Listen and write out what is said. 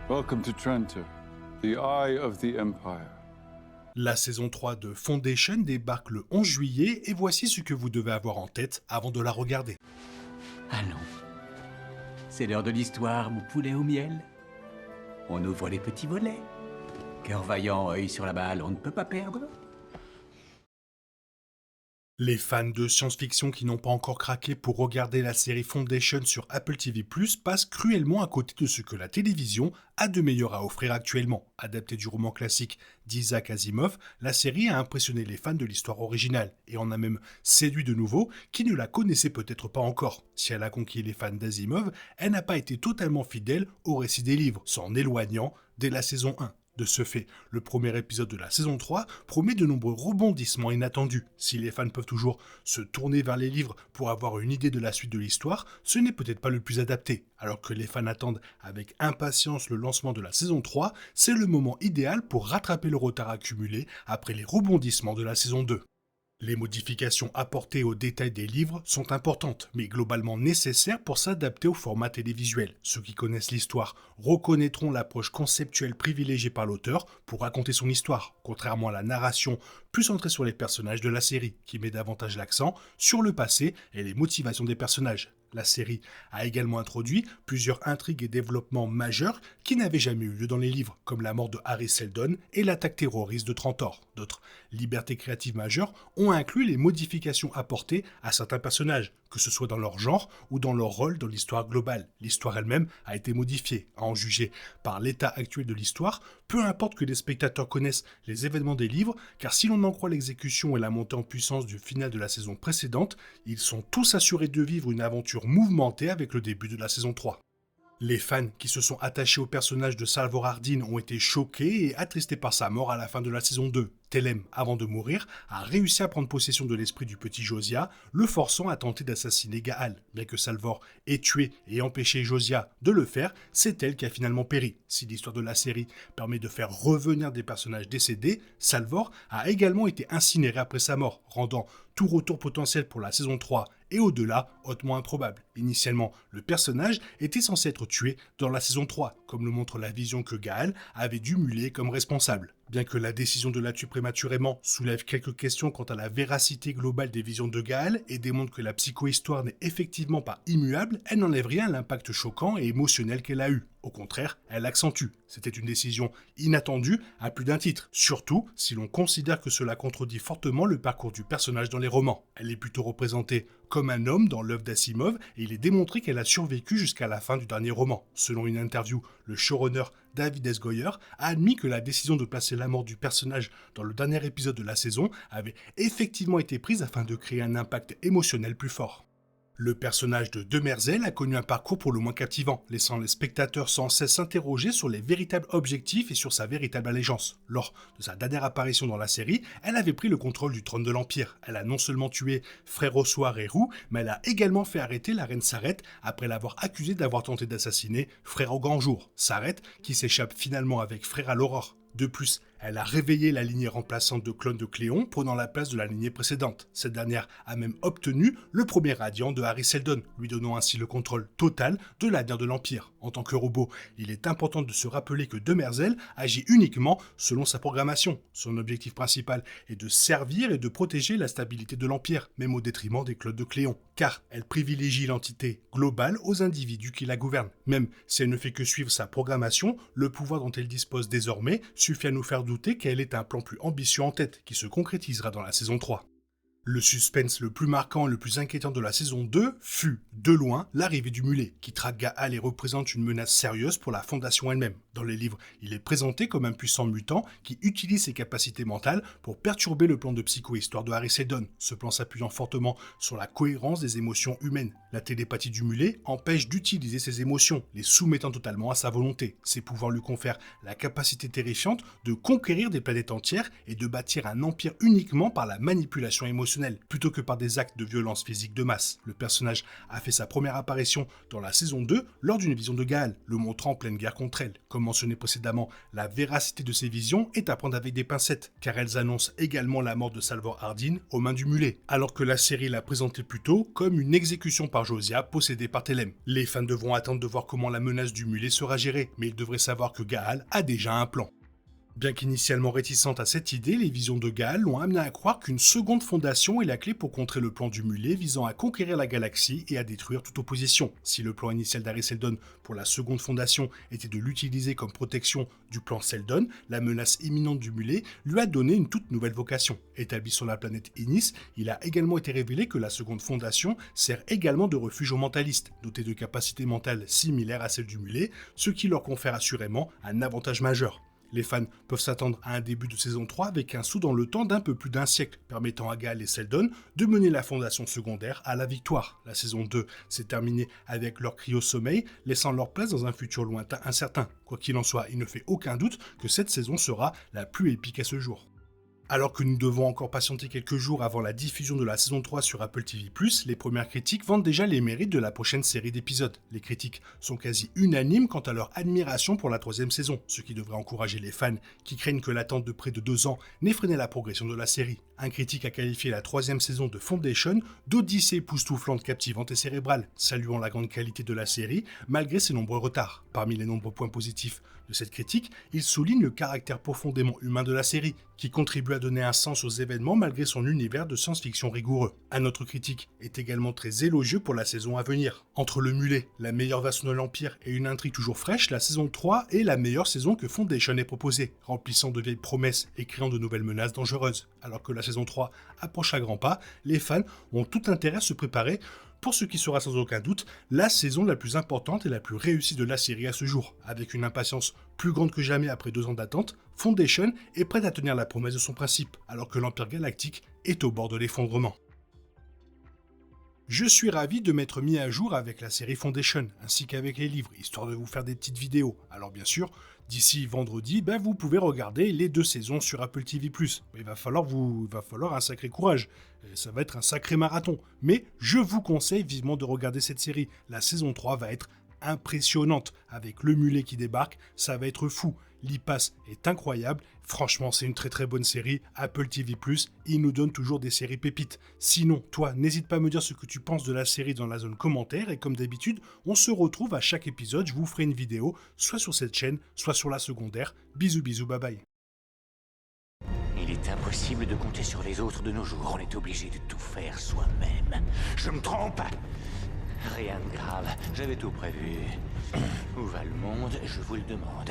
Welcome to Trenta, the eye of the Empire. La saison 3 de Foundation débarque le 11 juillet et voici ce que vous devez avoir en tête avant de la regarder. Allons. C'est l'heure de l'histoire, mon poulet au miel. On ouvre les petits volets. Cœur vaillant, œil sur la balle, on ne peut pas perdre. Les fans de science-fiction qui n'ont pas encore craqué pour regarder la série Foundation sur Apple TV+, passent cruellement à côté de ce que la télévision a de meilleur à offrir actuellement. Adaptée du roman classique d'Isaac Asimov, la série a impressionné les fans de l'histoire originale et en a même séduit de nouveaux qui ne la connaissaient peut-être pas encore. Si elle a conquis les fans d'Asimov, elle n'a pas été totalement fidèle au récit des livres, s'en éloignant dès la saison 1. De ce fait, le premier épisode de la saison 3 promet de nombreux rebondissements inattendus. Si les fans peuvent toujours se tourner vers les livres pour avoir une idée de la suite de l'histoire, ce n'est peut-être pas le plus adapté. Alors que les fans attendent avec impatience le lancement de la saison 3, c'est le moment idéal pour rattraper le retard accumulé après les rebondissements de la saison 2. Les modifications apportées aux détails des livres sont importantes, mais globalement nécessaires pour s'adapter au format télévisuel. Ceux qui connaissent l'histoire reconnaîtront l'approche conceptuelle privilégiée par l'auteur pour raconter son histoire, contrairement à la narration plus centrée sur les personnages de la série, qui met davantage l'accent sur le passé et les motivations des personnages. La série a également introduit plusieurs intrigues et développements majeurs qui n'avaient jamais eu lieu dans les livres, comme la mort de Harry Seldon et l'attaque terroriste de Trantor. D'autres libertés créatives majeures ont inclus les modifications apportées à certains personnages, que ce soit dans leur genre ou dans leur rôle dans l'histoire globale. L'histoire elle-même a été modifiée, à en juger par l'état actuel de l'histoire, peu importe que les spectateurs connaissent les événements des livres, car si l'on en croit l'exécution et la montée en puissance du final de la saison précédente, ils sont tous assurés de vivre une aventure mouvementée avec le début de la saison 3. Les fans qui se sont attachés au personnage de Salvor Hardin ont été choqués et attristés par sa mort à la fin de la saison 2. Telem, avant de mourir, a réussi à prendre possession de l'esprit du petit Josiah, le forçant à tenter d'assassiner Gaal. Bien que Salvor ait tué et empêché Josiah de le faire, c'est elle qui a finalement péri. Si l'histoire de la série permet de faire revenir des personnages décédés, Salvor a également été incinéré après sa mort, rendant tout retour potentiel pour la saison 3 et au-delà hautement improbable. Initialement, le personnage était censé être tué dans la saison 3, comme le montre la vision que Gaal avait dû muler comme responsable. Bien que la décision de la tuer prématurément soulève quelques questions quant à la véracité globale des visions de Gaal et démontre que la psychohistoire n'est effectivement pas immuable, elle n'enlève rien à l'impact choquant et émotionnel qu'elle a eu. Au contraire, elle l'accentue. C'était une décision inattendue à plus d'un titre, surtout si l'on considère que cela contredit fortement le parcours du personnage dans les romans. Elle est plutôt représentée comme un homme dans l'œuvre d'Asimov et il est démontré qu'elle a survécu jusqu'à la fin du dernier roman. Selon une interview, le showrunner David S. Goyer a admis que la décision de placer la mort du personnage dans le dernier épisode de la saison avait effectivement été prise afin de créer un impact émotionnel plus fort. Le personnage de Demerzel a connu un parcours pour le moins captivant, laissant les spectateurs sans cesse s'interroger sur les véritables objectifs et sur sa véritable allégeance. Lors de sa dernière apparition dans la série, elle avait pris le contrôle du trône de l'Empire. Elle a non seulement tué Frère Ossoir et Roux, mais elle a également fait arrêter la reine Sareth après l'avoir accusée d'avoir tenté d'assassiner Frère au Grand Jour. Sareth qui s'échappe finalement avec Frère à l'Aurore. De plus, elle a réveillé la lignée remplaçante de clones de Cléon, prenant la place de la lignée précédente. Cette dernière a même obtenu le premier radiant de Harry Seldon, lui donnant ainsi le contrôle total de l'avenir de l'Empire. En tant que robot, il est important de se rappeler que Demerzel agit uniquement selon sa programmation. Son objectif principal est de servir et de protéger la stabilité de l'Empire, même au détriment des clones de Cléon, car elle privilégie l'entité globale aux individus qui la gouvernent. Même si elle ne fait que suivre sa programmation, le pouvoir dont elle dispose désormais suffit à nous faire douter qu'elle ait un plan plus ambitieux en tête, qui se concrétisera dans la saison 3. Le suspense le plus marquant et le plus inquiétant de la saison 2 fut, de loin, l'arrivée du mulet, qui traque Gaal et représente une menace sérieuse pour la Fondation elle-même. Dans les livres, il est présenté comme un puissant mutant qui utilise ses capacités mentales pour perturber le plan de psychohistoire de Harry Seldon, ce plan s'appuyant fortement sur la cohérence des émotions humaines. La télépathie du mulet empêche d'utiliser ses émotions, les soumettant totalement à sa volonté. Ses pouvoirs lui confèrent la capacité terrifiante de conquérir des planètes entières et de bâtir un empire uniquement par la manipulation émotionnelle. émotionnel plutôt que par des actes de violence physique de masse. Le personnage a fait sa première apparition dans la saison 2 lors d'une vision de Gaal, le montrant en pleine guerre contre elle. Comme mentionné précédemment, la véracité de ces visions est à prendre avec des pincettes, car elles annoncent également la mort de Salvor Hardin aux mains du mulet, alors que la série l'a présenté plutôt comme une exécution par Josiah possédée par Tellem. Les fans devront attendre de voir comment la menace du mulet sera gérée, mais ils devraient savoir que Gaal a déjà un plan. Bien qu'initialement réticente à cette idée, les visions de Gaal l'ont amené à croire qu'une seconde fondation est la clé pour contrer le plan du mulet visant à conquérir la galaxie et à détruire toute opposition. Si le plan initial d'Ari Seldon pour la seconde fondation était de l'utiliser comme protection du plan Seldon, la menace imminente du mulet lui a donné une toute nouvelle vocation. Établi sur la planète Inis, il a également été révélé que la seconde fondation sert également de refuge aux mentalistes, dotés de capacités mentales similaires à celles du mulet, ce qui leur confère assurément un avantage majeur. Les fans peuvent s'attendre à un début de saison 3 avec un saut dans le temps d'un peu plus d'un siècle, permettant à Gaal et Seldon de mener la fondation secondaire à la victoire. La saison 2 s'est terminée avec leur cryo-sommeil, laissant leur place dans un futur lointain incertain. Quoi qu'il en soit, il ne fait aucun doute que cette saison sera la plus épique à ce jour. Alors que nous devons encore patienter quelques jours avant la diffusion de la saison 3 sur Apple TV+, les premières critiques vantent déjà les mérites de la prochaine série d'épisodes. Les critiques sont quasi unanimes quant à leur admiration pour la troisième saison, ce qui devrait encourager les fans qui craignent que l'attente de près de 2 ans n'ait freiné la progression de la série. Un critique a qualifié la troisième saison de Foundation d'odyssée époustouflante, captivante et cérébrale, saluant la grande qualité de la série malgré ses nombreux retards. Parmi les nombreux points positifs de cette critique, il souligne le caractère profondément humain de la série, qui contribue à donner un sens aux événements malgré son univers de science-fiction rigoureux. Un autre critique est également très élogieux pour la saison à venir. Entre le mulet, la meilleure version de l'Empire et une intrigue toujours fraîche, la saison 3 est la meilleure saison que Foundation ait proposée, remplissant de vieilles promesses et créant de nouvelles menaces dangereuses. Alors que la saison 3 approche à grands pas, les fans ont tout intérêt à se préparer pour ce qui sera sans aucun doute la saison la plus importante et la plus réussie de la série à ce jour. Avec une impatience plus grande que jamais après 2 ans d'attente, Foundation est prête à tenir la promesse de son principe, alors que l'Empire Galactique est au bord de l'effondrement. Je suis ravi de m'être mis à jour avec la série Foundation, ainsi qu'avec les livres, histoire de vous faire des petites vidéos. Alors bien sûr, d'ici vendredi, vous pouvez regarder les 2 saisons sur Apple TV+. Il va falloir un sacré courage. Ça va être un sacré marathon. Mais je vous conseille vivement de regarder cette série. La saison 3 va être impressionnante. Avec le mulet qui débarque, ça va être fou. L'IPAS est incroyable. Franchement, c'est une très très bonne série. Apple TV+, il nous donne toujours des séries pépites. Sinon, toi, n'hésite pas à me dire ce que tu penses de la série dans la zone commentaire. Et comme d'habitude, on se retrouve à chaque épisode. Je vous ferai une vidéo, soit sur cette chaîne, soit sur la secondaire. Bisous, bisous, bye bye. Il est impossible de compter sur les autres de nos jours. On est obligé de tout faire soi-même. Je me trompe? Rien de grave. J'avais tout prévu. Où va le monde? Je vous le demande.